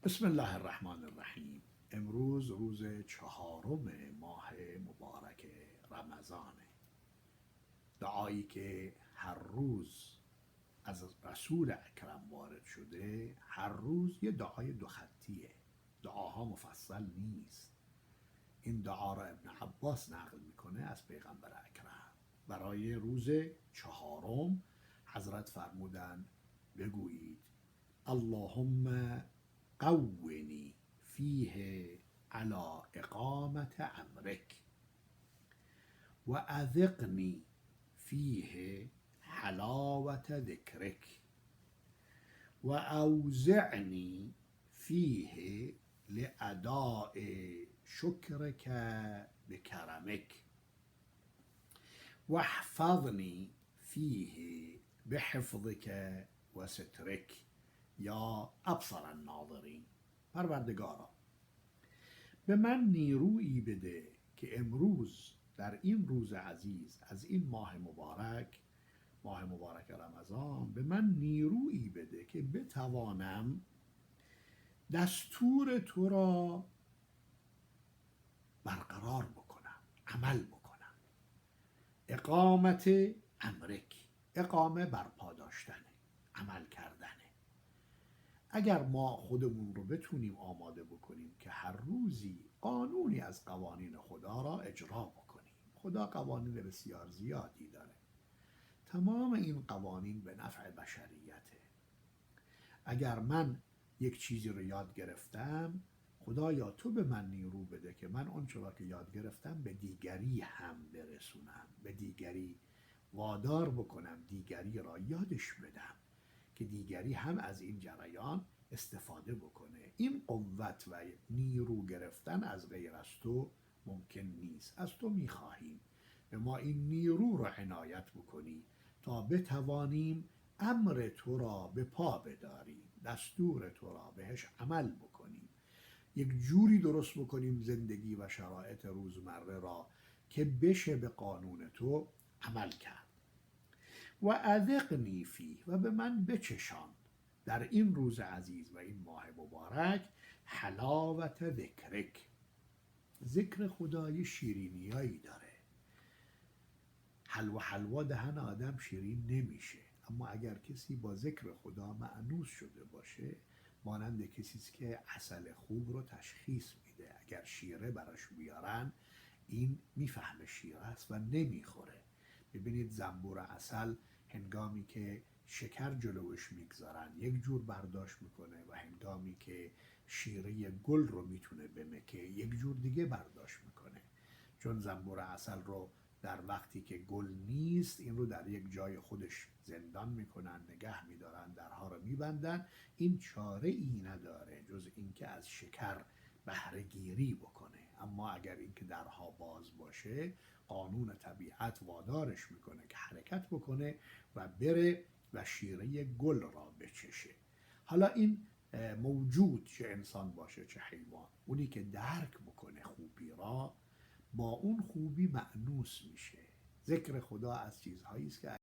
بسم الله الرحمن الرحیم. امروز روز 4 ماه مبارک رمضانه. دعایی که هر روز از رسول اکرم وارد شده، هر روز یه دعای 2 خطیه، دعاها مفصل نیست. این دعا را ابن عباس نقل میکنه از پیغمبر اکرم. برای روز 4 حضرت فرمودن بگویید اللهم قونی فیه علی اقامت امرک و اذقنی فیه حلاوت ذکرک و اوزعنی فیه لاداء شکرک بکرمک و احفظنی فیه بحفظک و سترک یا ابصر الناظرین. پروردگارا، به من نیرویی بده که امروز در این روز عزیز از این ماه مبارک رمضان، به من نیرویی بده که بتوانم دستور تو را برقرار بکنم، عمل بکنم. اقامت امرک، اقامه برپا داشتنه، عمل کردنه. اگر ما خودمون رو بتونیم آماده بکنیم که هر روزی قانونی از قوانین خدا را اجرا بکنیم. خدا قوانین بسیار زیادی داره، تمام این قوانین به نفع بشریته. اگر من یک چیزی رو یاد گرفتم، خدایا تو به من نیرو بده که من آنچه را که یاد گرفتم به دیگری هم برسونم، به دیگری وادار بکنم، دیگری را یادش بدم که دیگری هم از این جریان استفاده بکنه. این قوت و نیرو گرفتن از غیر از تو ممکن نیست. از تو میخواهیم به ما این نیرو را عنایت بکنی تا بتوانیم امر تو را به پا بداریم، دستور تو را بهش عمل بکنیم، یک جوری درست بکنیم زندگی و شرایط روزمره را که بشه به قانون تو عمل کرد. و اذقنی فیه، و به من بچشان در این روز عزیز و این ماه مبارک حلاوت ذکرک. ذکر خدای شیرینیایی داره. حلوا دهن آدم شیرین نمیشه، اما اگر کسی با ذکر خدا مأنوس شده باشه، مانند کسی است که عسل خوب رو تشخیص میده. اگر شیره براش بیارن، این میفهمه شیره است و نمیخوره. ببینید زنبور عسل هنگامی که شکر جلوش میگذارن یک جور برداشت میکنه و هنگامی که شیره گل رو میتونه بمکه یک جور دیگه برداشت میکنه. چون زنبور عسل رو در وقتی که گل نیست این رو در یک جای خودش زندان میکنن، نگه میدارن، درها رو میبندن. این چاره ای نداره جز اینکه از شکر بهره گیری بکنه. اما اگر اینکه درها باز باشه، قانون طبیعت وادارش میکنه که حرکت بکنه و بره و شیره گل را بچشه. حالا این موجود، چه انسان باشه چه حیوان، اونی که درک بکنه خوبی را با اون خوبی مأنوس میشه. ذکر خدا از چیزهایی است که